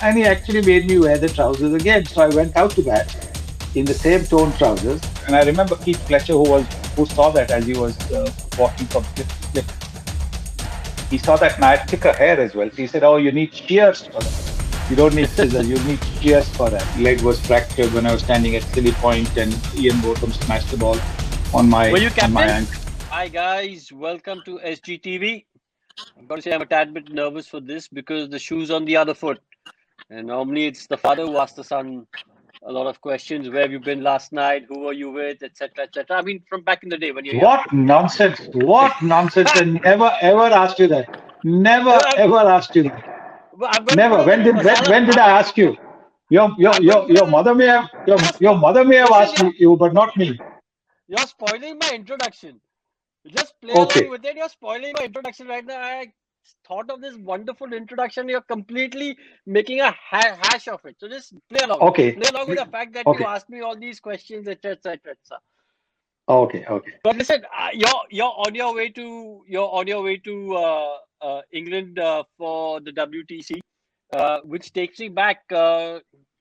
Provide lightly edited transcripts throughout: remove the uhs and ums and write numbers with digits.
and he actually made me wear the trousers again. So I went out to bat in the same tone trousers, and I remember Keith Fletcher, who saw that as he was walking from slip to slip. He saw that and I had thicker hair as well. So he said, "Oh, you need shears for that. You don't need scissors. You need shears for that." Leg was fractured when I was standing at Silly Point, and Ian Botham smashed the ball Were you on my captain? ankle. Hi guys, welcome to SGTV. I've got to say I'm a tad bit nervous for this because the shoe's on the other foot. And normally it's the father who asks the son a lot of questions. Where have you been last night? Who were you with? Etc. Etc. I mean, from back in the day when you're young. What nonsense! What nonsense! I never ever asked you that. Never I'm, ever asked you that. I'm going to put Never. a little masala. When did I ask you? I'm going to put Your a. mother may have your You're, mother may have listen, asked you, but not me. you're spoiling my introduction. Just play along Okay. with it. You're spoiling my introduction right now. I thought of this wonderful introduction. You're completely making a hash of it. So just play along. Okay. Play along with the fact that you Okay. asked me all these questions, etc., etc., etc. Okay. Okay. But listen, you're on your way to England for the WTC, which takes me back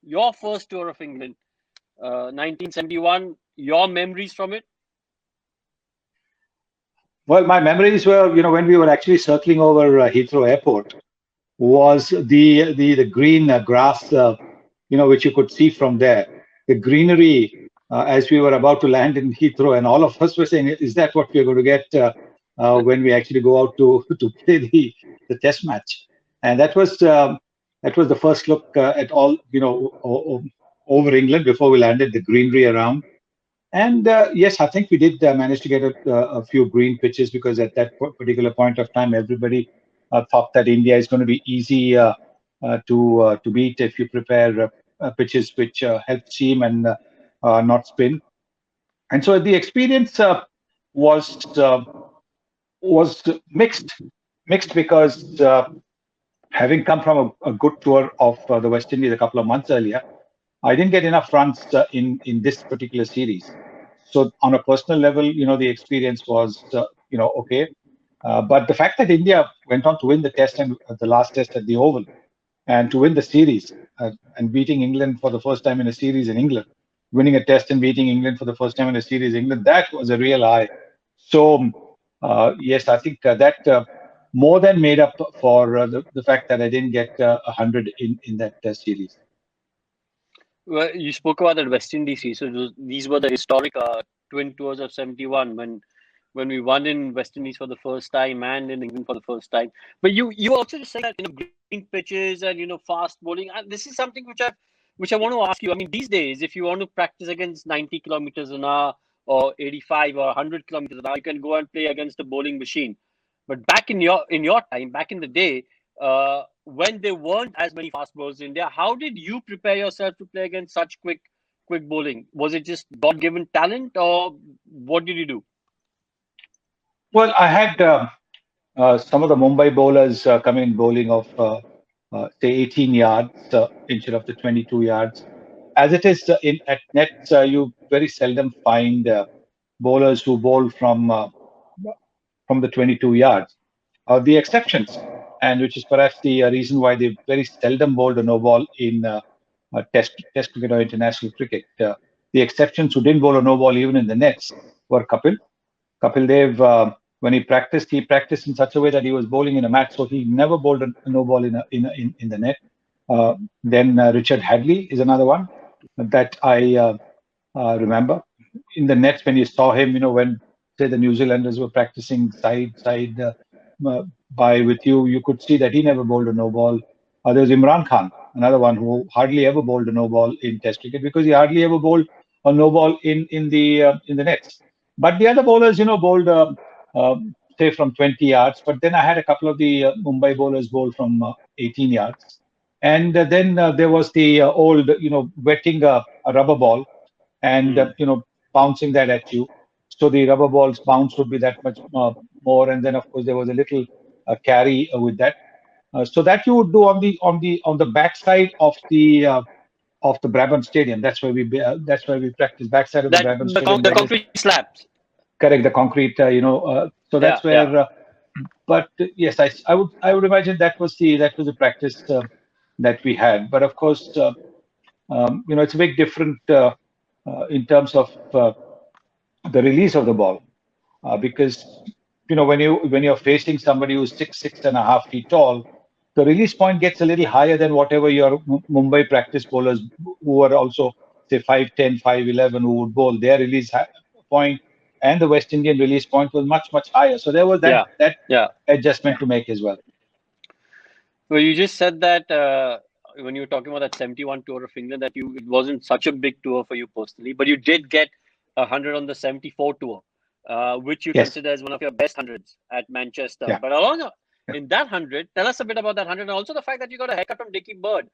your first tour of England, 1971. Your memories from it? Well, my memories were, when we were actually circling over Heathrow Airport, was the green grass, which you could see from there. The greenery as we were about to land in Heathrow, and all of us were saying, "Is that what we're going to get when we actually go out to to play the test match?" And that was the first look at all, over England before we landed. The greenery around. And yes, I think we did manage to get a few green pitches because at that particular point of time, everybody thought that India is going to be easy to beat if you prepare pitches which help seam and not spin. And so the experience was uh, was mixed because having come from a good tour of the West Indies a couple of months earlier, I didn't get enough runs in this particular series. So on a personal level, the experience was okay. But the fact that India went on to win the test and the last test at the Oval and to win the series and beating England for the first time in a series in England, winning a test and beating England for the first time in a series in England, that was a real high. So yes, I think that more than made up for the fact that I didn't get 100 in that series. Well, you spoke about the West Indies series. So these were the historic twin tours of '71 when we won in West Indies for the first time and in England for the first time. But you also just saying that green pitches and fast bowling. And this is something which I want to ask you. I mean, these days, if you want to practice against 90 kilometers an hour or 85 or 100 kilometers an hour, you can go and play against a bowling machine. But back in your time, back in the day, when there weren't as many fast bowlers in India, how did you prepare yourself to play against such quick bowling? Was it just God-given talent, or what did you do? Well, I had some of the Mumbai bowlers come in bowling of say 18 yards instead of the 22 yards. As it is in at nets, you very seldom find bowlers who bowl from the 22 yards. The exceptions, and which is perhaps the reason why they very seldom bowled a no ball in Test cricket or international cricket. The exceptions who didn't bowl a no ball even in the nets were Kapil Dev, when he practiced in such a way that he was bowling in a match, so he never bowled a no ball in the net. Then Richard Hadley is another one that I remember. In the nets, when you saw him, when say the New Zealanders were practicing side uh, by with you, you could see that he never bowled a no ball. There was Imran Khan, another one who hardly ever bowled a no ball in Test cricket because he hardly ever bowled a no ball in the nets. But the other bowlers, bowled say from 20 yards. But then I had a couple of the Mumbai bowlers bowl from 18 yards, and then there was the old, wetting a rubber ball and Hmm. bouncing that at you. So the rubber ball's bounce would be that much more, and then of course there was a little carry with that. So that you would do on the backside of the Brabant Stadium. That's where we practice backside of the That Brabant the Stadium. That is concrete slabs. correct. The concrete, so Yeah, that's yeah. where. But yes, I would imagine that was the practice. that we had. But of course, it's a bit different in terms of the release of the ball, because when you're facing somebody who's 6.5 feet tall, the release point gets a little higher than whatever your Mumbai practice bowlers who are also say 5'10", 5'11", who would bowl. Their release point and the West Indian release point was much higher. So there was that Yeah, yeah. adjustment to make as well. Well, you just said that when you were talking about that 71 tour of England, that it wasn't such a big tour for you personally, but you did get 100 on the 74 tour, which you Yes. consider as one of your best hundreds at Manchester. Yeah. But along in that 100, tell us a bit about that 100, and also the fact that you got a haircut from Dickie Bird.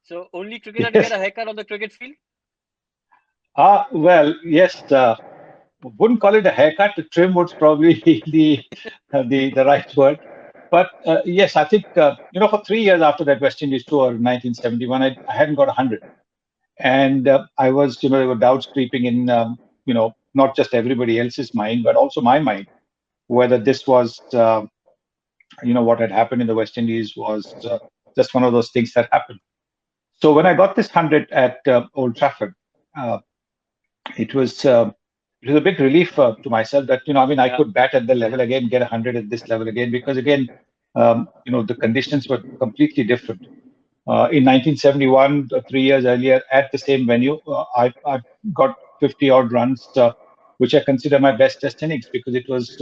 So only cricketer to get a Yes. haircut on the cricket field? Well, yes. Wouldn't call it a haircut. The trim would probably be the right word. But yes, I think for 3 years after that West Indies tour, 1971, I hadn't got 100, and I was, there were doubts creeping in, not just everybody else's mind, but also my mind, whether this was, what had happened in the West Indies was just one of those things that happened. So when I got this 100 at Old Trafford, uh, it was uh, it was a big relief to myself that I Yeah, could bat at the level again, get 100 at this level again, because again, the conditions were completely different. In 1971, 3 years earlier, at the same venue, I got 50 odd runs, which I consider my best test innings, because it was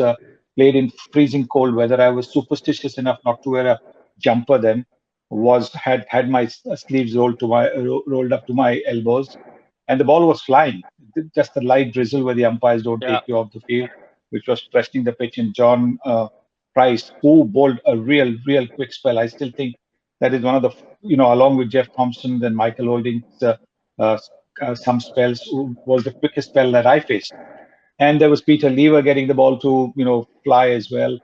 played in freezing cold weather. I was superstitious enough not to wear a jumper then. Had my sleeves rolled up to my elbows, and the ball was flying. Just a light drizzle where the umpires don't yeah, take you off the field, which was threatening the pitch. And John Price, who bowled a real quick spell, I still think that is one of the, along with Jeff Thompson and Michael Holding's uh, some spells, was the quickest spell that I faced. And there was Peter Lever getting the ball to, fly as well.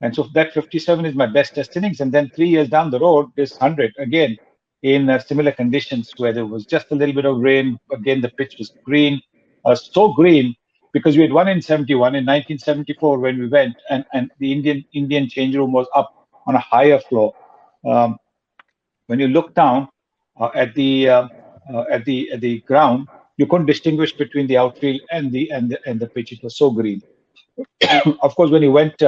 And so that 57 is my best test innings. And then 3 years down the road, this 100 again in similar conditions where there was just a little bit of rain. Again, the pitch was green, so green because we had won in 71, in 1974 when we went, and the Indian change room was up on a higher floor. Um, when you look down at the ground, you couldn't distinguish between the outfield and the pitch. It was so green. Of course, when you went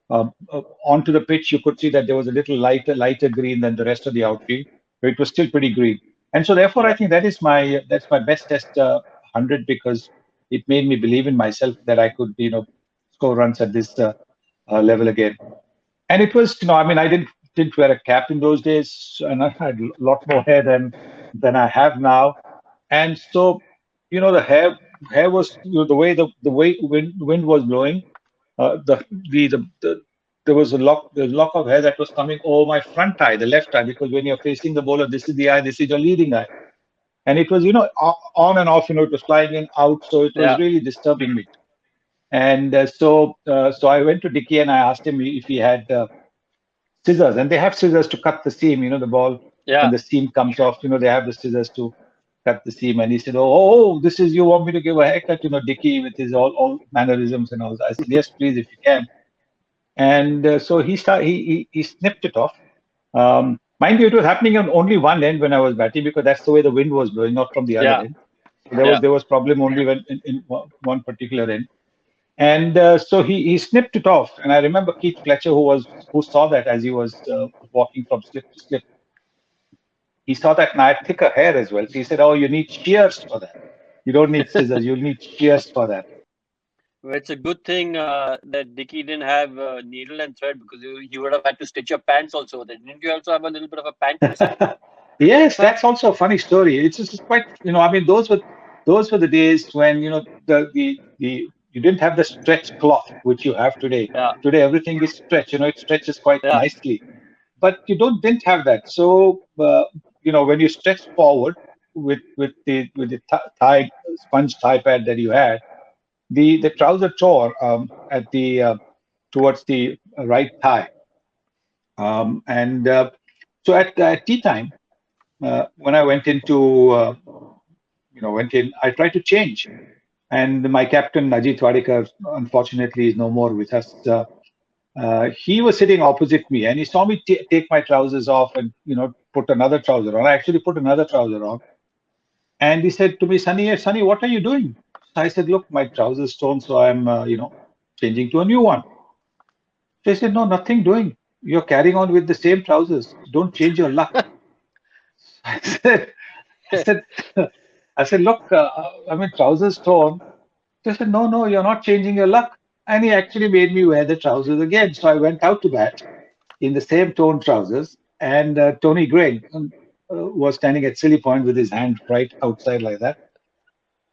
onto the pitch, you could see that there was a little lighter green than the rest of the outfield, but it was still pretty green. And so, therefore, I yeah. think that's my best test 100, because it made me believe in myself that I could, score runs at this level again. And it was, I didn't wear a cap in those days, and I had a lot more hair than I have now. And so, the hair was, the way wind was blowing, the there was a lock of hair that was coming over my front eye, the left eye, because when you're facing the bowler, this is the eye, this is your leading eye, and it was, on and off, it was flying in out, so it was Yeah, really disturbing me. And so I went to Dicky and I asked him if he had scissors, and they have scissors to cut the seam. The ball, when yeah. the seam comes off, they have the scissors to cut the seam. And he said, "Oh, this is, you want me to give a haircut, Dicky, with his all mannerisms and all that." I said, "Yes, please, if you can." And so he snipped it off. Mind you, it was happening on only one end when I was batting, because that's the way the wind was blowing, not from the other Yeah, end. So there was yeah, there was problem only when in one particular end. And so he snipped it off. And I remember Keith Fletcher, who saw that as he was walking from slip to slip. He saw that, and I had thicker hair as well. So he said, "Oh, you need shears for that. You don't need scissors. You'll need shears for that." well, it's a good thing that Dickie didn't have needle and thread, because you would have had to stitch your pants also. Didn't you also have a little bit of a pant twister? Yes, that's also a funny story. It's just quite, those were the days when, the you didn't have the stretch cloth which you have today. Yeah, Today everything is stretch. It stretches quite yeah, nicely, but you didn't have that. So when you stretch forward with the thigh sponge thigh pad that you had, the trouser tore at the towards the right thigh, and so at tea time, when I went into went in, I tried to change, and my captain Ajit Wadekar unfortunately is no more with us. He was sitting opposite me, and he saw me take my trousers off and put another trouser on. I actually put another trouser on, and he said to me, Sunny, what are you doing? I said, look, my trousers torn, so I'm changing to a new one. They said, no, nothing doing. You're carrying on with the same trousers. Don't change your luck. I said, I said, I said, look, I mean, trousers torn. They said, no, no, you're not changing your luck. And he actually made me wear the trousers again. So I went out to bat in the same torn trousers. And Tony Gregg was standing at Silly Point with his hand right outside like that.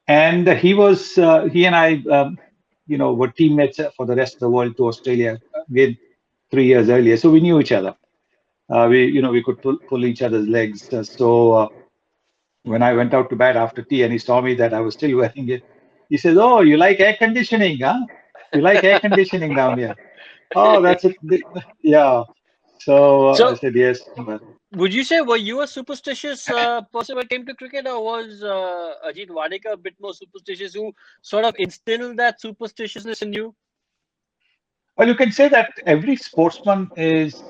And he and I, were teammates for the rest of the world to Australia again 3 years earlier. So we knew each other. We could pull each other's legs. So when I went out to bed after tea and he saw me that I was still wearing it, he says, "Oh, you like air conditioning, huh? You like air conditioning down here? Oh, that's it. Yeah." So I So, said, "Yes." But would you say were you a superstitious person when it came to cricket, or was Ajit Wadekar a bit more superstitious, who sort of instilled that superstitiousness in you? well, you can say that every sports person is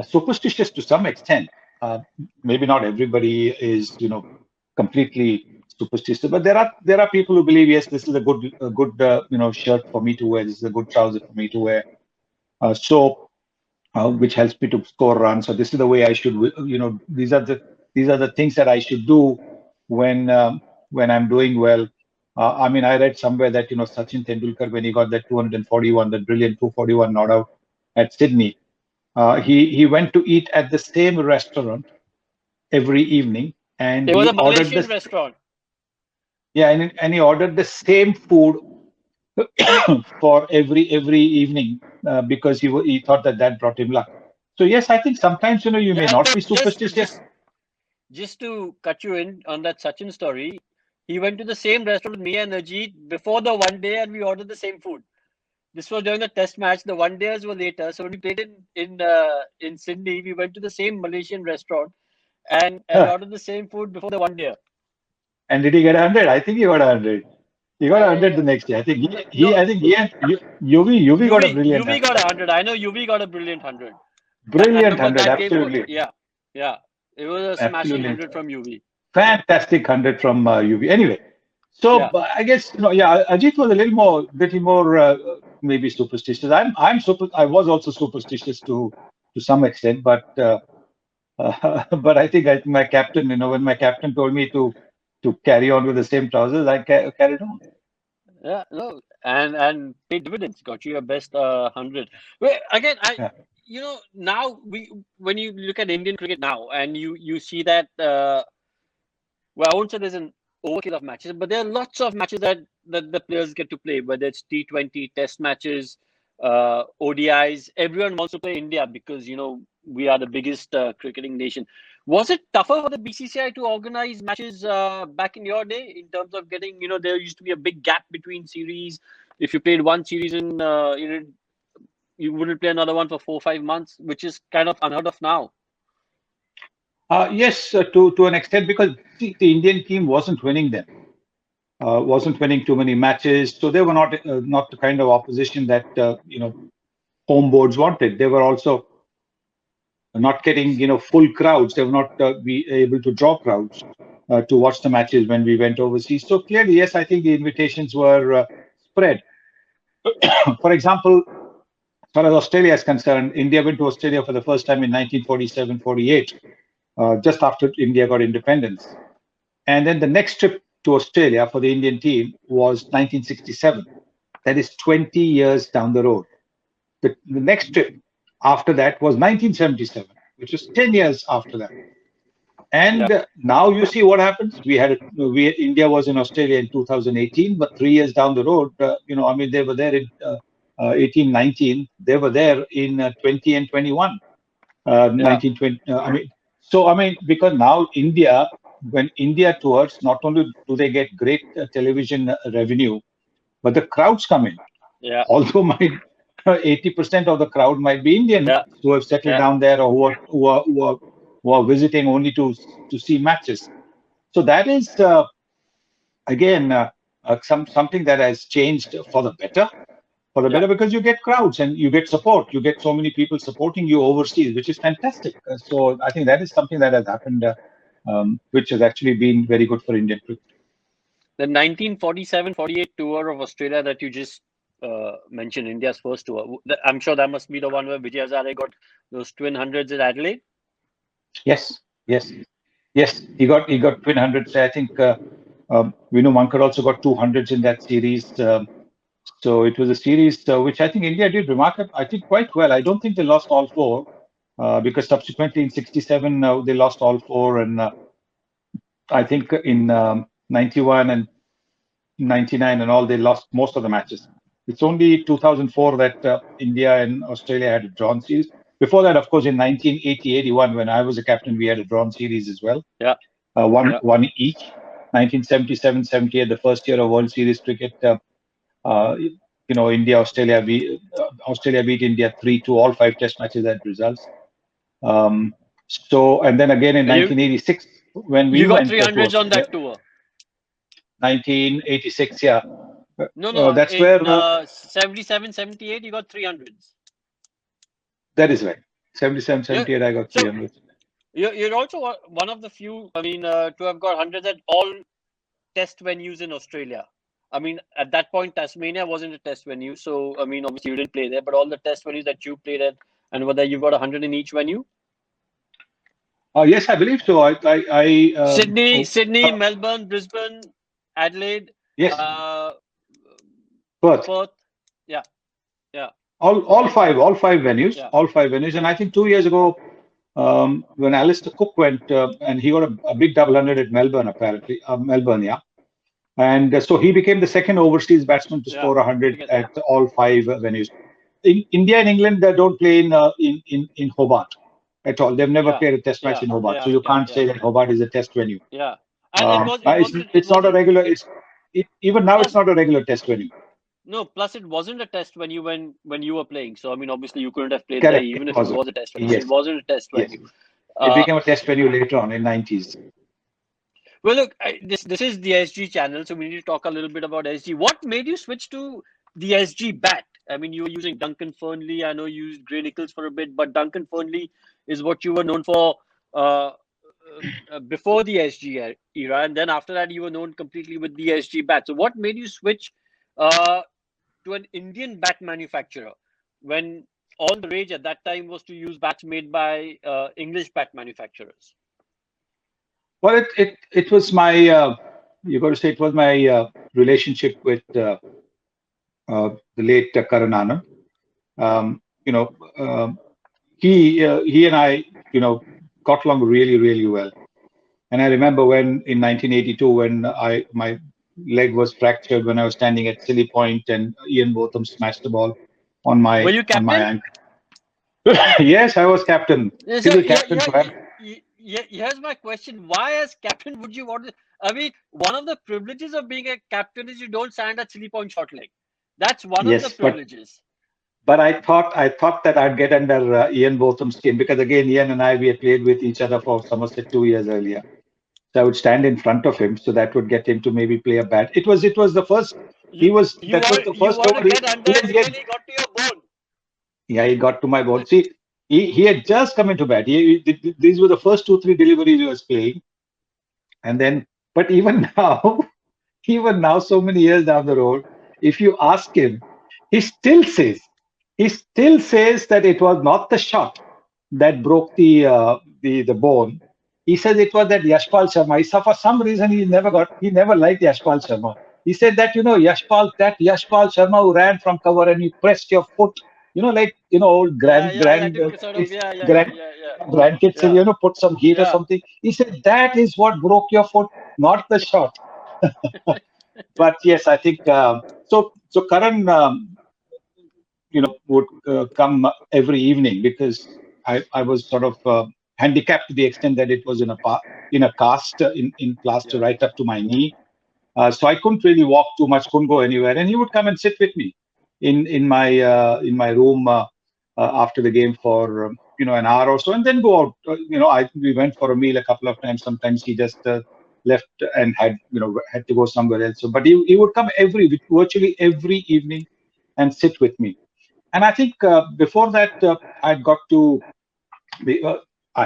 superstitious to some extent. Uh, Maybe not everybody is, completely superstitious, but there are people who believe, yes, this is a good shirt for me to wear. This is a good trouser for me to wear. Which helps me to score runs. So this is the way I should, these are the things that I should do when when I'm doing well. I mean, I read somewhere that Sachin Tendulkar, when he got that 241, that brilliant 241 not out at Sydney, he went to eat at the same restaurant every evening, and It was he a ordered Malaysian this. restaurant. Yeah, and he ordered the same food for every evening because he thought that brought him luck. So yes, I think sometimes you may Yeah, not so be just superstitious. just just to cut you in on that Sachin story, he went to the same restaurant with me and Ajit before the one day, and we ordered the same food. This was during the test match. The one days were later. So when we played in Sydney, we went to the same Malaysian restaurant and ordered the same food before the one day. And did he get 100? I think he got 100. He got 100 I the next day. I think no he and UV got a brilliant UV got 100. 100. I know UV got a brilliant 100. I Brilliant remember 100, that game. absolutely. Yeah, yeah. It was a smashing Absolutely 100 from UV. fantastic 100 from UV. Anyway, so Yeah. I guess yeah, Ajit was a little more maybe superstitious. I was also superstitious to some extent, but but I think my captain, when my captain told me to carry on with the same trousers, I carried on. Yeah, no, and paid dividends. Got you your best 100. Well, again, Yeah. now we when you look at Indian cricket now, and you see that well, I won't say there's an overkill of matches, but there are lots of matches that the players get to play, whether it's T20, Test matches, ODIs. Everyone wants to play India because we are the biggest cricketing nation. Was it tougher for the BCCI to organize matches back in your day in terms of getting? There used to be a big gap between series. If you played one series in, you wouldn't play another one for 4 or 5 months, which is kind of unheard of now. Yes, to an extent, because the Indian team wasn't winning too many matches, so they were not the kind of opposition that home boards wanted. They were also not getting full crowds. They were not be able to draw crowds to watch the matches when we went overseas. So clearly, yes, I think the invitations were spread. For example, as far as Australia is concerned, India went to Australia for the first time in 1947-48, just after India got independence. And then the next trip to Australia for the Indian team was 1967. That is 20 years down the road. The next trip after that was 1977, which was 10 years after that. Yeah, And now you see what happens. India was in Australia in 2018, but 3 years down the road, I mean, they were there in 18, 19. They were there in 20 and 21, yeah, 1920. I mean, because now when India tours, not only do they get great television revenue, but the crowds come in. yeah, Although my 80% of the crowd might be Indian yeah, who have settled yeah. down there, or who are visiting only to see matches. So that is again something that has changed for the better. For the better, because you get crowds and you get support. You get so many people supporting you overseas, which is fantastic. So I think that is something that has happened, which has actually been very good for Indian cricket. The 1947-48 tour of Australia that you just mentioned, India's first tour. I'm sure that must be the one where Vijay Hazare got those twin hundreds in Adelaide. Yes, yes, yes. He got twin hundreds. I think Vinu Mankad also got 200s in that series. So it was a series which I think India did remarkable. I think quite well. I don't think they lost all four because subsequently in '67 they lost all four, and I think in '91 and '99 and all they lost most of the matches. It's only 2004 that India and Australia had a drawn series. Before that, of course, in 1980-81, when I was a captain, we had a drawn series as well. Yeah. One each. 1977-78, the first year of World Series cricket. Australia beat India 3-2, all 5 Test matches had results. And then again in 1986, when we you got went 300s on that tour. 1986, yeah. No, that's in, where 77-78, you got 300s. That is right. 77-78, I got 300s. You're also one of the few, to have got hundreds at all Test venues in Australia. I mean, at that point, Tasmania wasn't a Test venue, so obviously you didn't play there. But all the Test venues that you played at, and whether you got 100 in each venue. Yes, I believe so. Sydney, Melbourne, Brisbane, Adelaide. Yes. Perth. Yeah. All five venues. Yeah. All five venues. And I think 2 years ago, when Alistair Cook went and he got a big double hundred at Melbourne, apparently. Melbourne, yeah. And so he became the second overseas batsman to score 100 at all 5 venues. In India and England, they don't play in Hobart at all. They've never played a Test match in Hobart, so you can't say that Hobart is a Test venue. Yeah, it's not a regular. Even now, it's not a regular Test venue. No, plus it wasn't a Test venue when you were playing. So obviously you couldn't have played there even if it was a Test venue. Yes. It wasn't a Test venue. It became a Test venue later on in '90s. Well, look, this is the SG channel, so we need to talk a little bit about SG. What made you switch to the SG bat? I mean, you were using Duncan Fernley. I know you used Gray Nichols for a bit, but Duncan Fernley is what you were known for before the SG era, and then after that, you were known completely with the SG bat. So, what made you switch to an Indian bat manufacturer when all the rage at that time was to use bats made by English bat manufacturers? Well, it was my you got to say it was my relationship with the late Karan Anand. He and I got along really well. And I remember when in 1982 when my leg was fractured when I was standing at Silly Point and Ian Botham smashed the ball on my ankle. Yes, I was captain. Here's my question. Why as captain would you want to... I mean, one of the privileges of being a captain is you don't stand at Silly Point short leg. That's one of the privileges. But I thought that I'd get under Ian Botham's skin because again, Ian and we had played with each other for Somerset 2 years earlier. So I would stand in front of him, so that would get him to maybe play a bat. It was the first. He was the first over. He got to your bone. Yeah, he got to my bone. See, he had just come into bat. These were the first 2-3 deliveries he was playing, and then. But even now, so many years down the road, if you ask him, he still says that it was not the shot that broke the bone. He says it was that Yashpal Sharma. For some reason, he never liked Yashpal Sharma. He said that Yashpal Sharma who ran from cover and you pressed your foot, old grandkids say, put some heat or something. He said that is what broke your foot, not the shot. But yes, I think so. Karan, would come every evening because I was sort of handicapped to the extent that it was in a cast in plaster right up to my knee. So I couldn't really walk too much, couldn't go anywhere, and he would come and sit with me in my room after the game for an hour or so, and then go out. We went for a meal a couple of times. Sometimes he just left and had to go somewhere else. So, but he would come virtually every evening and sit with me. And I think before that, I'd got to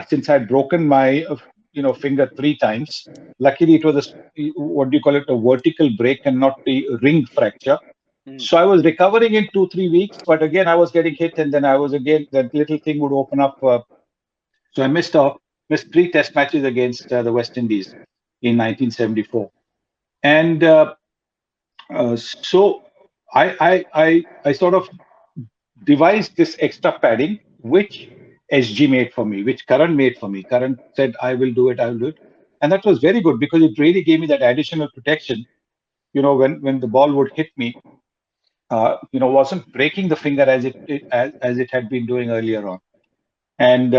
since I'd broken my finger 3 times. Luckily, it was what do you call it, a vertical break and not the ring fracture. Mm. So I was recovering in 2-3 weeks, but again I was getting hit, and then I was again that little thing would open up. So I missed 3 test matches against the West Indies in 1974, and so I sort of devised this extra padding, which SG made for me, which Karan made for me. Karan said, I will do it. And that was very good because it really gave me that additional protection. When the ball would hit me, wasn't breaking the finger as it had been doing earlier on. And,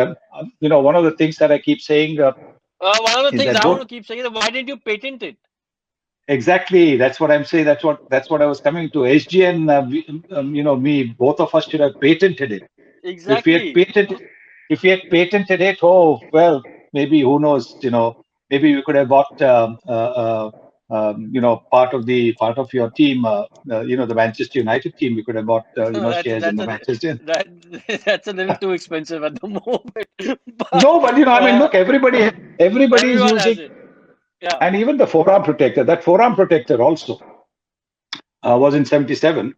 one of the things that I keep saying One of the is things that I want don't to keep saying is, why didn't you patent it? exactly. That's what I'm saying. That's what I was coming to. SG and, me, both of us should have patented it. If we had Exactly. patented, if we had patented it, oh well, maybe who knows? Maybe we could have bought, part of your team. The Manchester United team. We could have bought, that's shares in that's the a Manchester. that that's a little too expensive at the moment. But No, but I mean, look, everybody is everyone using, has it. Yeah, and even the forearm protector. That forearm protector also was in '77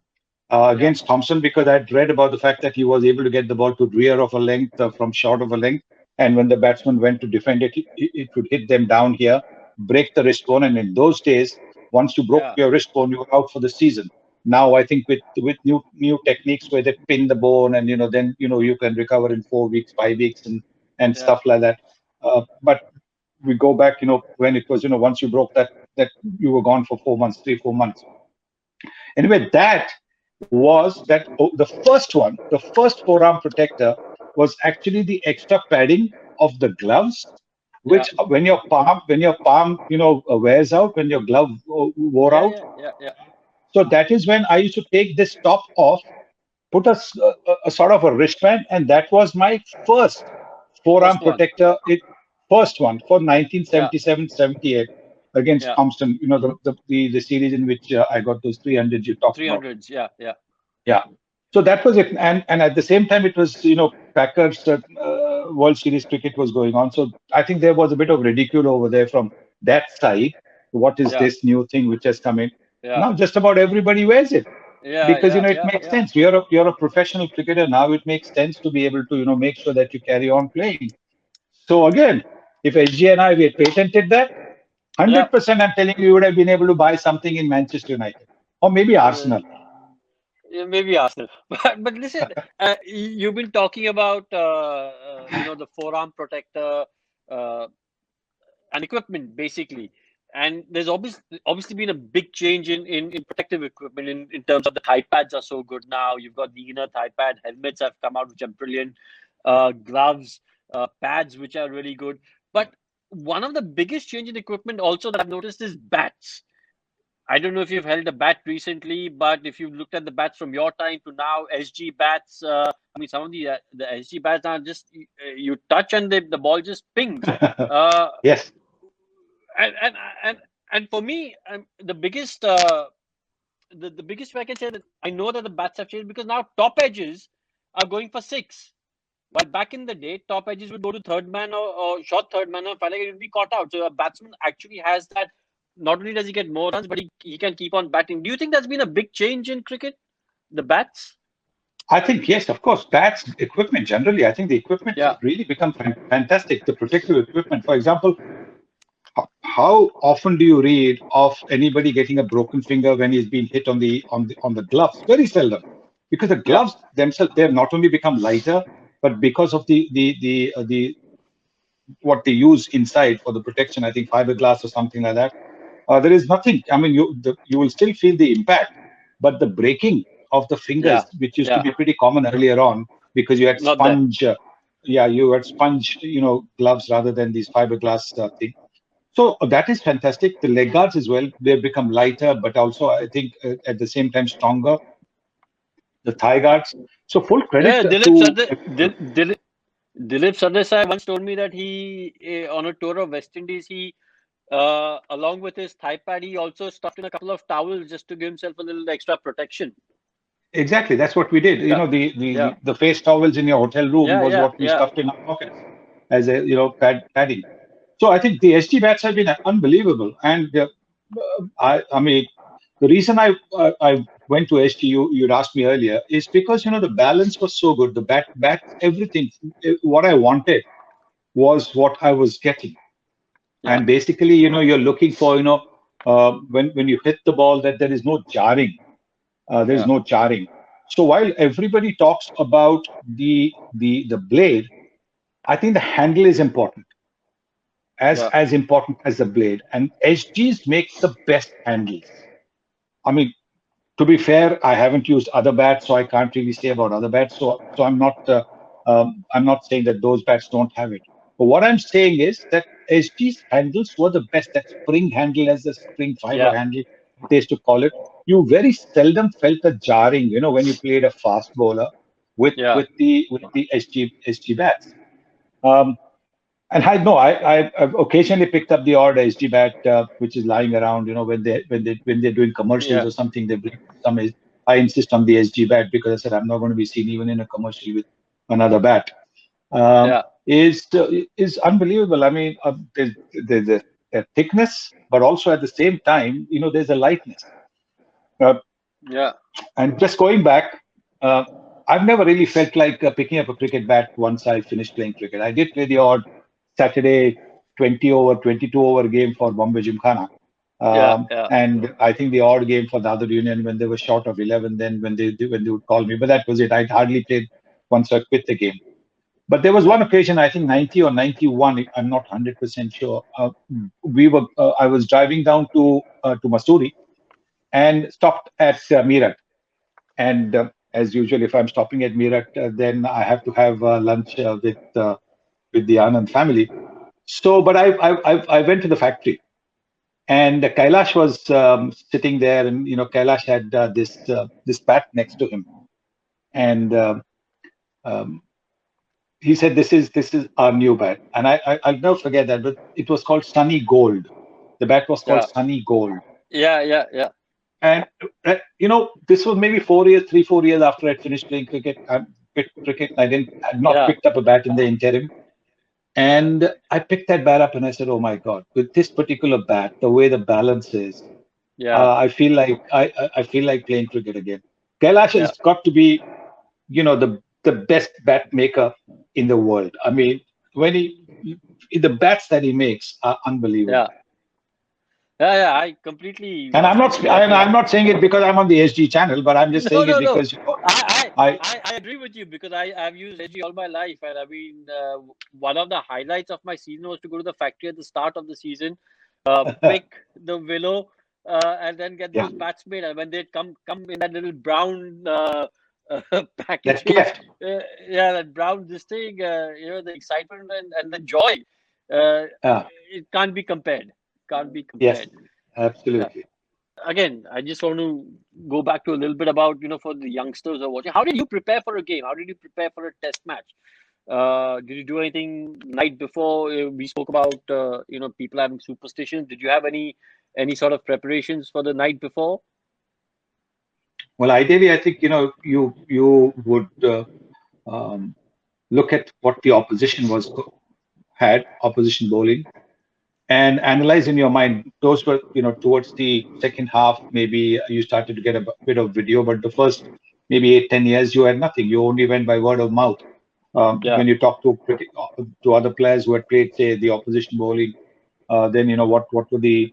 yeah, against Thompson because I'd read about the fact that he was able to get the ball to rear of a length from short of a length. And when the batsman went to defend it, it would hit them down here, break the wrist bone. And in those days, once you broke yeah, your wrist bone, you were out for the season. Now, I think with new techniques where they pin the bone and, then, you can recover in 4 weeks, 5 weeks and yeah, stuff like that. But we go back, when it was, once you broke that you were gone for 4 months, 3, 4 months. Anyway, that was that the first one, the first forearm protector was actually the extra padding of the gloves, yeah, which when your palm, wears out, when your glove wore yeah, out. yeah, yeah, yeah, So that is when I used to take this top off, put a sort of a wristband, and that was my first forearm First one. protector. First one for Yeah, 1977-78 against yeah, Thompson. The series in which I got those 300 you talked about. 300s. Yeah, yeah, Yeah. So that was it, and at the same time, it was Packers World Series cricket was going on. So I think there was a bit of ridicule over there from that side. What is yeah, this new thing which has come in? yeah, Now just about everybody wears it yeah, because yeah, it yeah, makes yeah, sense. You're a professional cricketer now. It makes sense to be able to make sure that you carry on playing. So again, if SG and I we had patented that, yeah. 100% I'm telling you, you would have been able to buy something in Manchester United or maybe Uh, Arsenal. yeah, maybe Arsenal. But listen, you've been talking about the forearm protector uh, and equipment basically, and there's obviously been a big change in protective equipment in terms of the thigh pads are so good now. You've got the inner thigh pad, helmets have come out which are brilliant, gloves, pads which are really good. But one of the biggest change in equipment also that I've noticed is bats. I don't know if you've held a bat recently, but if you've looked at the bats from your time to now, SG bats. I mean, some of the SG bats are just you touch and the ball just pings. Uh, Yes. and and and, and for me, the biggest the biggest way I can say that I know that the bats have changed because now top edges are going for six. While back in the day, top edges would go to third man or short third man, and finally it would be caught out. So a batsman actually has that. Not only does he get more runs, but he can keep on batting. Do you think that's been a big change in cricket? The bats? I think, yes, of course, bats, equipment generally. I think the equipment has Yeah, really become fantastic. The protective equipment, for example, how often do you read of anybody getting a broken finger when he's been hit on the gloves? Very seldom, because the yeah, gloves themselves they have not only become lighter, but because of the what they use inside for the protection, I think fiberglass or something like that. There is nothing. I mean, you will still feel the impact, but the breaking of the yeah, fingers, which used to yeah. be pretty common earlier on, because you had Not there. sponge, yeah, you had sponge, gloves rather than these fiberglass thing. So that is fantastic. The leg guards as well, they've become lighter, but also I think at the same time stronger. The thigh guards. So full credit Yeah, to Dilip Sardesai once told me that he on a tour of West Indies Along with his thigh pad, he also stuffed in a couple of towels just to give himself a little extra protection. Exactly, that's what we did. Yeah, yeah, The face towels in your hotel room yeah, was yeah, what we yeah, stuffed in our pockets as a padding. So I think the SG bats have been unbelievable, and I mean the reason I went to SG, you'd asked me earlier, is because the balance was so good. The bat everything what I wanted was what I was getting, yeah, and basically you're looking for when you hit the ball that there is no jarring. There's yeah, no jarring. So while everybody talks about the blade, I think the handle is important, yeah, as important as the blade. And SGs makes the best handles. I mean, to be fair, I haven't used other bats, so I can't really say about other bats. So I'm not saying that those bats don't have it. But what I'm saying is that SG's handles were the best. That spring handle, as the spring fiber yeah, handle they used to call it. You very seldom felt a jarring, when you played a fast bowler with yeah, the SG bats. Um, and I know I've occasionally picked up the odd SG bat which is lying around. When they're doing commercials yeah, or something, they bring some. I insist on the SG bat because I said I'm not going to be seen even in a commercial with another bat. Um, yeah, is unbelievable. I mean, there's a thickness, but also at the same time, there's a lightness. Uh, yeah, and just going back, uh, I've never really felt like picking up a cricket bat once I finished playing cricket. I did play the odd Saturday 20 over, 22 over game for Bombay Gymkhana. yeah, yeah, And I think the odd game for the other union when they were short of 11, then when they would call me. But that was it. I'd hardly played once I quit the game. But there was yeah, one occasion, I think 90 or 91, I'm not 100% sure. I was driving down to Masuri and stopped at Meerut. And as usual, if I'm stopping at Meerut, then I have to have lunch with the Anand family. So, but I went to the factory, and Kailash was sitting there, and Kailash had this bat next to him, and um, he said, "This is our new bat," and I'll never forget that. But it was called Sunny Gold. The bat was called yeah, Sunny Gold. yeah, yeah, yeah, And this was maybe 4 years, 3, 4 years after I'd finished playing cricket. I quit cricket. Had not yeah, picked up a bat in the interim. And I picked that bat up and I said, "Oh my God, with this particular bat, the way the balance is, yeah, I feel like playing cricket again." Kailash yeah, has got to be, the best bat maker in the world. I mean, when the bats that he makes are unbelievable. yeah, yeah, yeah. I completely And I'm agree. not saying it because I'm on the SG channel, but I'm just No, saying it no, no. because I, I I agree with you because I've used SG all my life, and I mean, one of the highlights of my season was to go to the factory at the start of the season, pick the willow, and then get yeah, those bats made. And when they come in that little brown that's packaging, cleft. yeah, that brown this thing, the excitement and the joy, uh, Yeah, it can't be compared. Can't be yes, compared. Yeah. absolutely. Again, I just want to go back to a little bit about, for the youngsters who are watching. How did you prepare for a game? How did you prepare for a test match? Did you do anything night before? We spoke about, people having superstitions. Did you have any sort of preparations for the night before? Well, ideally, I think you would um, look at what the opposition had opposition bowling and analyze in your mind. Those were towards the second half. Maybe you started to get a bit of video, but the first maybe 8, 10 years you had nothing. You only went by word of mouth. Yeah, When you talk to other players who had played, say, the opposition bowling, then what were the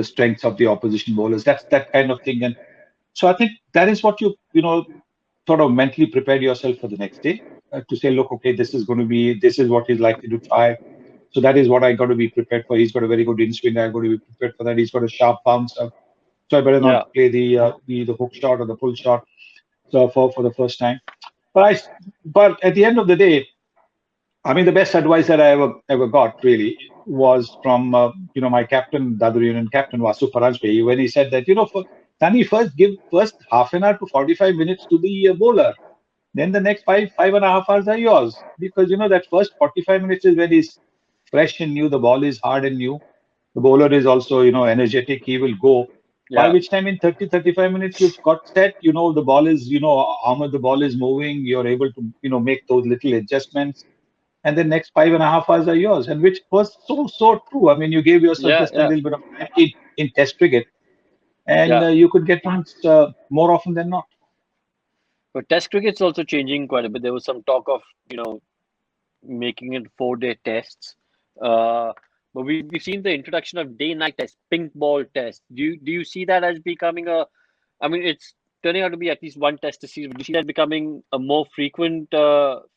strengths of the opposition bowlers. That's that kind of thing. And so I think that is what you sort of mentally prepared yourself for the next day, to say, look, okay, this is what he's likely to try. So that is what I got to be prepared for. He's got a very good in swing. I got to be prepared for that. He's got a sharp bouncer, so I better yeah, not play the hook shot or the pull shot. So for the first time, but but at the end of the day, I mean, the best advice that I ever got really was from my captain, the other Union captain Vasu Paranjpe, when he said that for Tani, give first half an hour to 45 minutes to the bowler, then the next 5.5 hours are yours, because that first 45 minutes is when he's fresh and new, the ball is hard and new. The bowler is also, energetic. He will go. By Yeah, which time in 30, 35 minutes, you've got set. The ball is, how much the ball is moving. You're able to, make those little adjustments. And the next 5.5 hours are yours. And which was so true. I mean, you gave yourself yeah, just a yeah, little bit of time in test cricket, and yeah. you could get runs more often than not. But Test cricket's also changing quite a bit. There was some talk of making it 4-day tests. Uh, but we've seen the introduction of day-night tests, pink ball tests. Do you see that as becoming a? I mean, it's turning out to be at least one test a season. Do you see that becoming a more frequent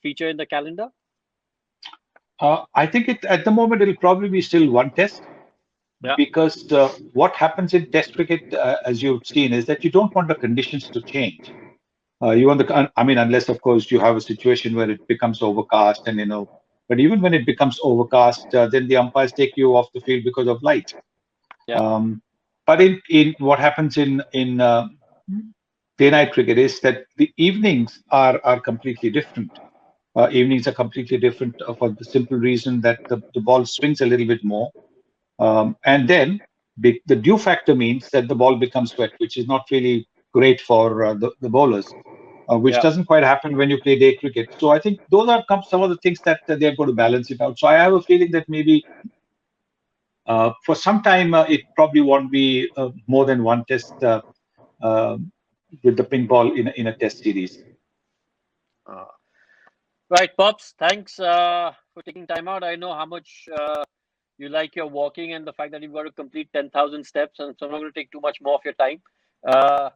feature in the calendar? I think at the moment it'll probably be still one test, Yeah, because what happens in test cricket, as you've seen, is that you don't want the conditions to change. You want I mean, unless of course you have a situation where it becomes overcast, and but even when it becomes overcast, then the umpires take you off the field because of light. yeah, Um, but in what happens in day-night cricket is that the evenings are completely different. Evenings are completely different for the simple reason that the ball swings a little bit more. And then the dew factor means that the ball becomes wet, which is not really great for the bowlers, which yeah. doesn't quite happen when you play day cricket. So I think those are some of the things that they're going to balance it out. So I have a feeling that maybe for some time it probably won't be more than one test uh, with the ping ball in a test series. Uh, right, Pops. Thanks for taking time out. I know how much you like your walking and the fact that you've got to complete 10,000 steps, and so I'm not going to take too much more of your time. Uh,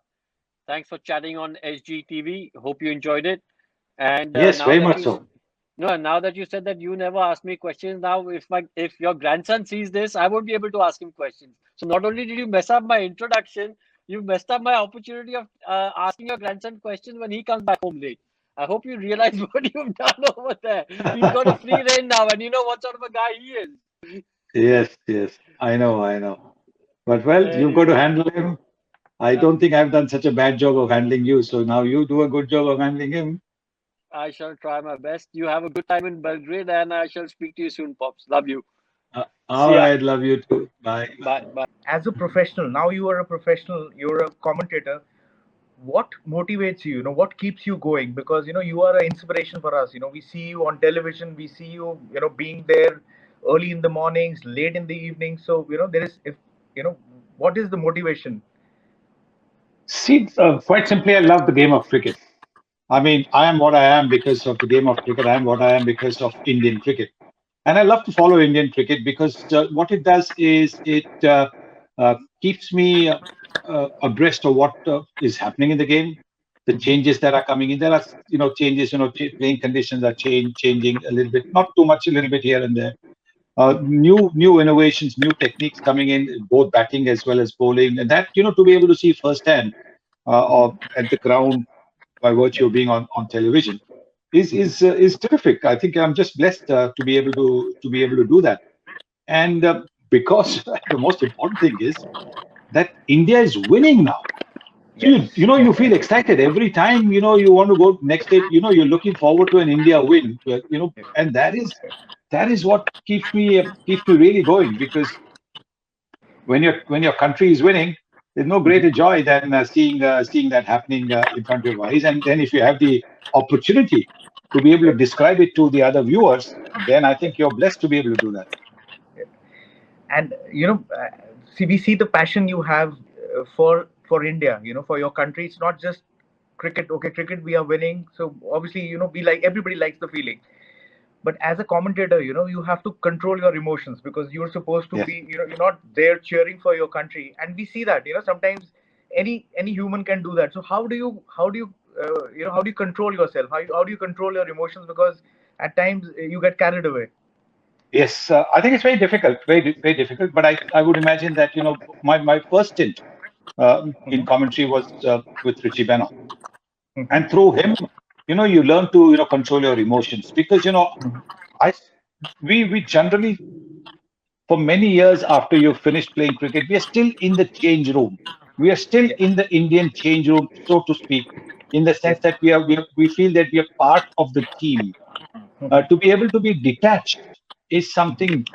Thanks for chatting on SGTV. Hope you enjoyed it. And Yes, very much so. now that you said that you never ask me questions, now if your grandson sees this, I won't be able to ask him questions. So not only did you mess up my introduction, you messed up my opportunity of asking your grandson questions when he comes back home late. I hope you realize what you've done over there. He's got a free reign now, and you know what sort of a guy he is. Yes, yes, I know. But well, you've got to Anyway, handle him. I yeah, don't think I've done such a bad job of handling you. So now you do a good job of handling him. I shall try my best. You have a good time in Belgrade, and I shall speak to you soon, Pops. Love you. All See ya. right, love you too. Bye. Bye. Bye. As a professional, now you are a professional, you're a commentator. What motivates you? What keeps you going? Because you are an inspiration for us. We see you on television, we see you, being there early in the mornings, late in the evening. So there is, if what is the motivation? See, quite simply, I love the game of cricket. I mean, I am what I am because of the game of cricket. I am what I am because of Indian cricket. And I love to follow Indian cricket because what it does is it keeps me abreast of what is happening in the game, the changes that are coming in. There are, changes, playing conditions are changing a little bit, not too much, a little bit here and there. New innovations, new techniques coming in, both batting as well as bowling, and that to be able to see firsthand or at the ground by virtue of being on television is terrific. I think I'm just blessed to be able to do that, and because the most important thing is that India is winning now. So Yes, you feel excited every time you want to go next day. You're looking forward to an India win. And that is what keeps me really going, because when your country is winning, there's no greater joy than seeing that happening in front of your eyes. And then if you have the opportunity to be able to describe it to the other viewers, then I think you're blessed to be able to do that. and see, we see the passion you have for India, for your country. It's not just cricket. Okay, cricket, we are winning, so obviously we like, everybody likes the feeling. But as a commentator, you have to control your emotions, because you're supposed to Yes. be, you're not there cheering for your country. And we see that sometimes any human can do that. So how do you control yourself? How do you control your emotions? Because at times you get carried away. Yes, I think it's very difficult, very difficult. But I would imagine that my first stint in Hmm. commentary was with Richie Beno, Hmm. and through him, you learn to control your emotions, because I we generally, for many years after you've finished playing cricket, we are still in the change room. We are still Yes. in the Indian change room, so to speak, in the Yes. sense that we feel that we are part of the team. Hmm. To be able to be detached is something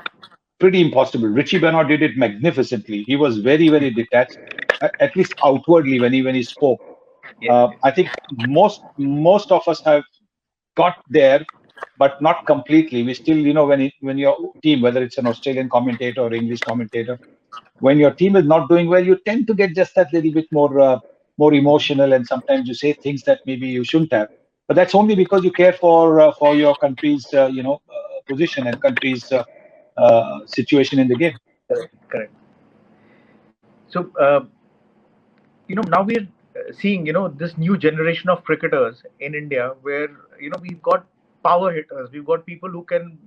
pretty impossible. Richie Bernard did it magnificently. He was very, very detached, at least outwardly when he spoke. Yes, yes. I think most of us have got there, but not completely. We still, when your team, whether it's an Australian commentator or English commentator, when your team is not doing well, you tend to get just that little bit more emotional, and sometimes you say things that maybe you shouldn't have. But that's only because you care for your country's position and country's situation in the game. Correct, correct. So, now we're seeing, this new generation of cricketers in India where, we've got power hitters. We've got people who can,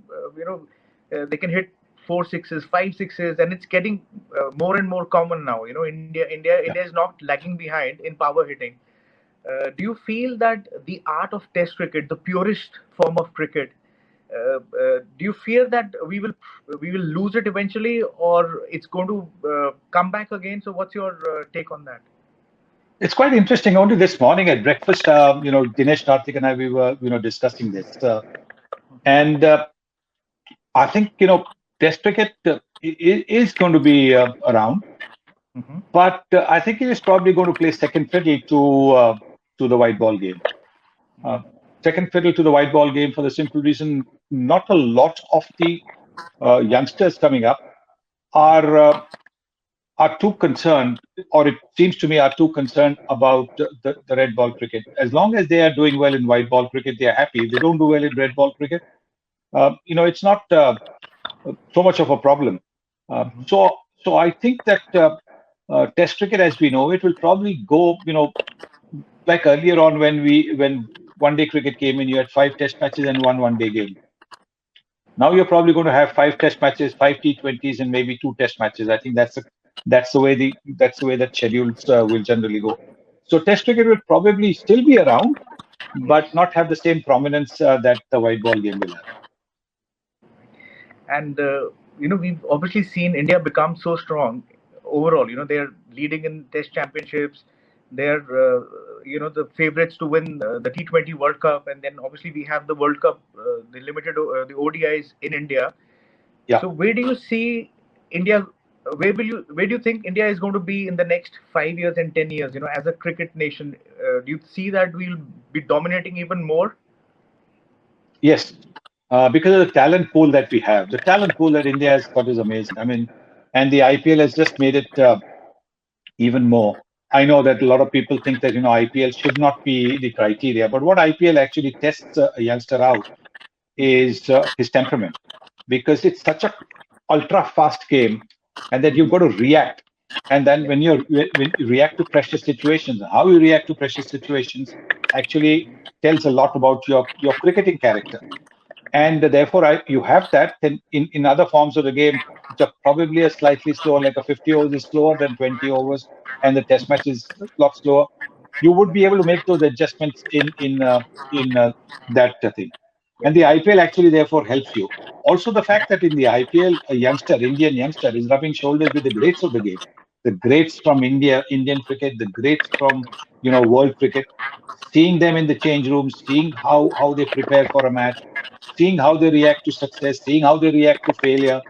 they can hit four sixes, five sixes, and it's getting more and more common now. Yeah. India is not lagging behind in power hitting. Do you feel that the art of Test cricket, the purest form of cricket, do you fear that we will lose it eventually, or it's going to come back again? So, what's your take on that? It's quite interesting. Only this morning at breakfast, Dinesh Karthik and I, we were, discussing this. And I think, Test cricket is going to be around, Hmm. but I think it is probably going to play second fiddle to the white ball game. Uh, Second fiddle to the white ball game for the simple reason, not a lot of the youngsters coming up are too concerned, or it seems to me are too concerned about the red ball cricket. As long as they are doing well in white ball cricket, they are happy. If they don't do well in red ball cricket, it's not so much of a problem. So I think that Test cricket, as we know it, will probably go, like earlier on when one day cricket came in, you had 5 Test matches and one day game. Now you're probably going to have 5 Test matches, 5 T20s, and maybe 2 Test matches. I think that's the way that schedules will generally go. So Test cricket will probably still be around, Yes. but not have the same prominence that the white ball game will have. And we've obviously seen India become so strong overall. They're leading in Test championships. They're the favorites to win the T20 World Cup, and then obviously we have the World Cup, the ODIs in India. Yeah. So where do you see India? Where do you think India is going to be in the next 5 years and 10 years? As a cricket nation, do you see that we'll be dominating even more? Yes, because of the talent pool that we have. The talent pool that India has got is amazing. I mean, and the IPL has just made it even more. I know that a lot of people think that IPL should not be the criteria, but what IPL actually tests a youngster out is his temperament, because it's such a ultra fast game, and that you've got to react. And then when you react to pressure situations, how you react to pressure situations actually tells a lot about your cricketing character. And therefore you have that. Then in other forms of the game, which are probably a slightly slower, like a 50 overs is slower than 20 overs, and the Test match is a lot slower. You would be able to make those adjustments in that thing. Yeah. And the IPL actually therefore helps you. Also, the fact that in the IPL, a youngster, Indian youngster, is rubbing shoulders with the greats of the game, the greats from India, Indian cricket, the greats from world cricket, seeing them in the change room, seeing how they prepare for a match, seeing how they react to success, seeing how they react to failure,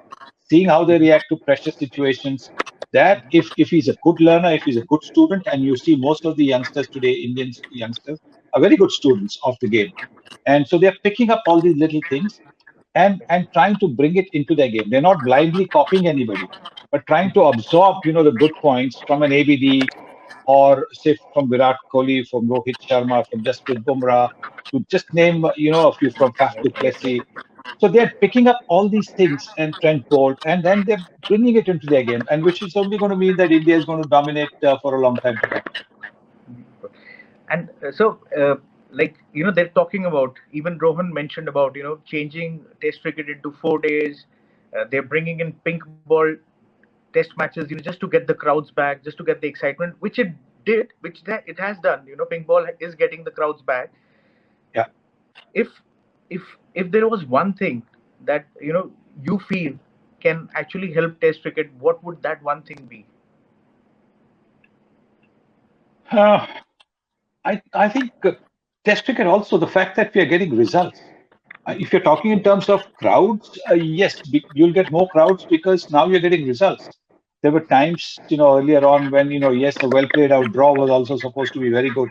seeing how they react to pressure situations. That if he's a good learner, if he's a good student, and you see most of the youngsters today, Indian youngsters, are very good students of the game, and so they're picking up all these little things and trying to bring it into their game. They're not blindly copying anybody, but trying to absorb the good points from an ABD, or say from Virat Kohli, from Rohit Sharma, from Jasprit Bumrah, to just name a few, from Faf du Plessis. So they're picking up all these things, and Trent Bolt, and then they're bringing it into their game, and which is only going to mean that India is going to dominate for a long time to come. And they're talking about, even Rohan mentioned about changing Test cricket into 4 days. They're bringing in pink ball Test matches, just to get the crowds back, just to get the excitement, which it did, it has done. Pink ball is getting the crowds back. Yeah. If if if there was one thing that you feel can actually help Test cricket, what would that one thing be? I think Test cricket also, the fact that we are getting results. If you're talking in terms of crowds, yes, you'll get more crowds because now you're getting results. There were times, earlier on when, yes, a well played out draw was also supposed to be very good.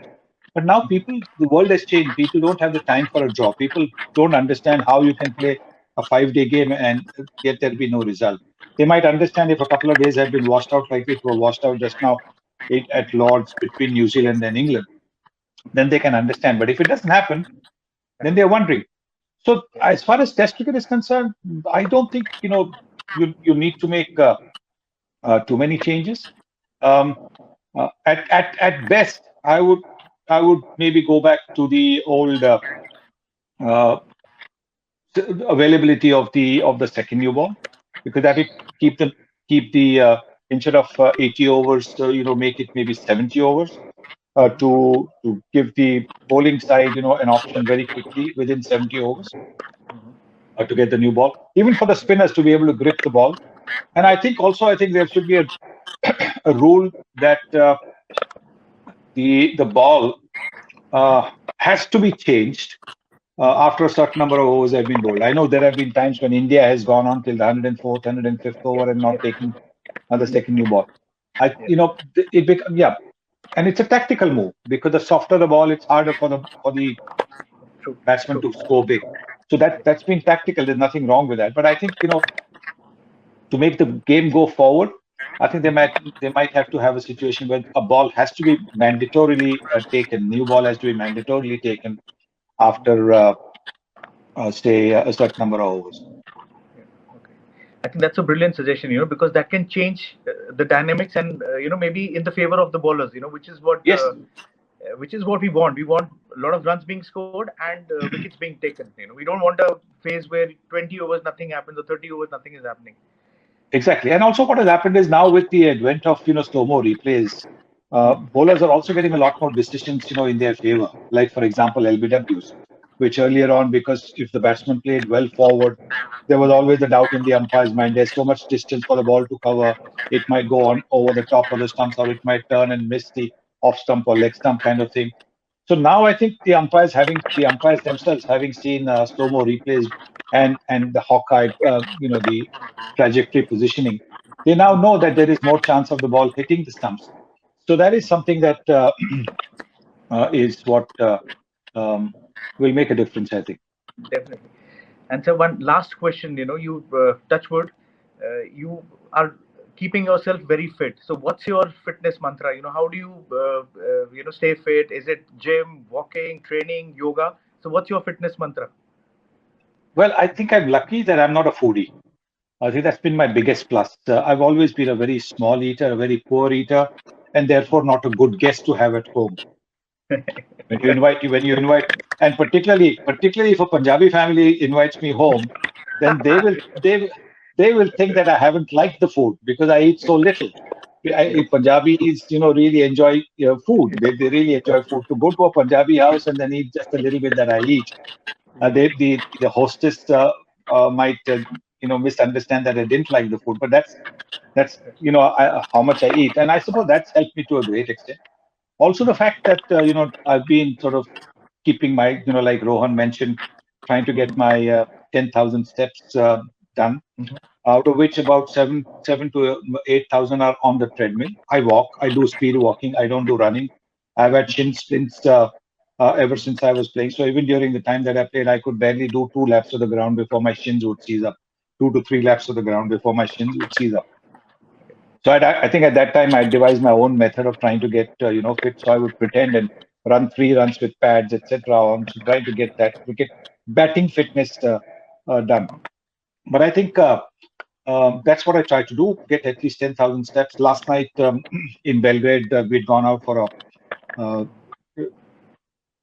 But now the world has changed. People don't have the time for a draw. People don't understand how you can play a 5-day game and yet there'll be no result. They might understand if a couple of days had been washed out like it was washed out just now at Lords between New Zealand and England, then they can understand. But if it doesn't happen, then they're wondering. So as far as Test cricket is concerned, I don't think you need to make too many changes. Um, at best, I would maybe go back to the old uh, availability of the second new ball, because that will keep the instead of 80 overs, make it maybe 70 overs to give the bowling side an option very quickly within 70 overs to get the new ball, even for the spinners to be able to grip the ball. And I think there should be a rule that the ball has to be changed after a certain number of overs have been bowled. I know there have been times when India has gone on till the 104th, 105th over and not taken the second new ball. It become yeah, and it's a tactical move because the softer the ball, it's harder for the True. batsman True. to score big. So that's been tactical. There's nothing wrong with that. But I think to make the game go forward, I think they might have to have a situation where a ball has to be mandatorily taken. New ball has to be mandatorily taken after say a certain number of overs. Okay. I think that's a brilliant suggestion, because that can change the dynamics and, maybe in the favor of the bowlers, Yes, which is what we want. We want a lot of runs being scored and wickets being taken. We don't want a phase where 20 overs nothing happens or 30 overs nothing is happening. exactly. And also, what has happened is now with the advent of slow-mo replays, bowlers are also getting a lot more decisions in their favor. Like for example, LBWs, which earlier on, because if the batsman played well forward, there was always a doubt in the umpire's mind. There's so much distance for the ball to cover. It might go on over the top of the stumps, or it might turn and miss the off stump or leg stump kind of thing. So now I think the umpires themselves having seen slow-mo replays and the Hawkeye, the trajectory positioning, they now know that there is more chance of the ball hitting the stumps. So that is something that is what will make a difference, I think. Definitely. And so one last question, you touch wood, you are keeping yourself very fit. So what's your fitness mantra? How do you stay fit? Is it gym, walking, training, yoga? So what's your fitness mantra? Well, I think I'm lucky that I'm not a foodie. I think that's been my biggest plus. I've always been a very small eater, a very poor eater, and therefore not a good guest to have at home. When you invite, and particularly if a Punjabi family invites me home, then they will think that I haven't liked the food because I eat so little. Punjabis, really enjoy food. They really enjoy food. To go to a Punjabi house and then eat just a little bit that I eat, the hostess might misunderstand that I didn't like the food. But that's how much I eat, and I suppose that's helped me to a great extent. Also, the fact that I've been sort of keeping my like Rohan mentioned, trying to get my 10,000 steps done, Mhm. out of which about seven to 8,000 are on the treadmill. I walk. I do speed walking. I don't do running. I've had shin splints ever since I was playing. So even during the time that I played, I could barely do 2 laps of the ground before my shins would seize up. 2 to 3 laps of the ground before my shins would seize up. So I think at that time I devised my own method of trying to get fit. So I would pretend and run 3 runs with pads, etc. On so trying to get that cricket batting fitness done. But I think that's what I try to do: get at least 10,000 steps. Last night in Belgrade, we'd gone out for uh,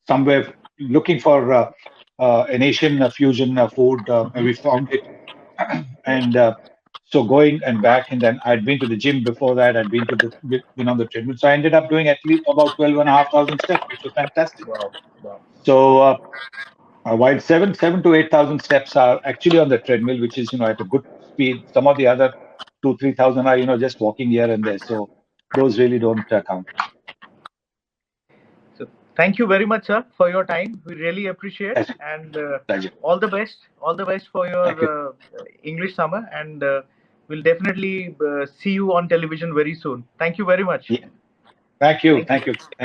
somewhere looking for an Asian fusion food, and we found it. And so going and back, and then I'd been to the gym before that. I'd been on the treadmill, so I ended up doing at least about 12,500 steps, which was fantastic. Wow. Wow. So while seven to 8,000 steps are actually on the treadmill, which is at a good speed, some of the other 2-3,000 are just walking here and there. So those really don't count. So Thank you very much, sir, for your time. We really appreciate, Pleasure. and Pleasure. all the best. All the best for Thank you. your English summer, and we'll definitely see you on television very soon. Thank you very much. Yeah. Thank you. Thank you. Thank you.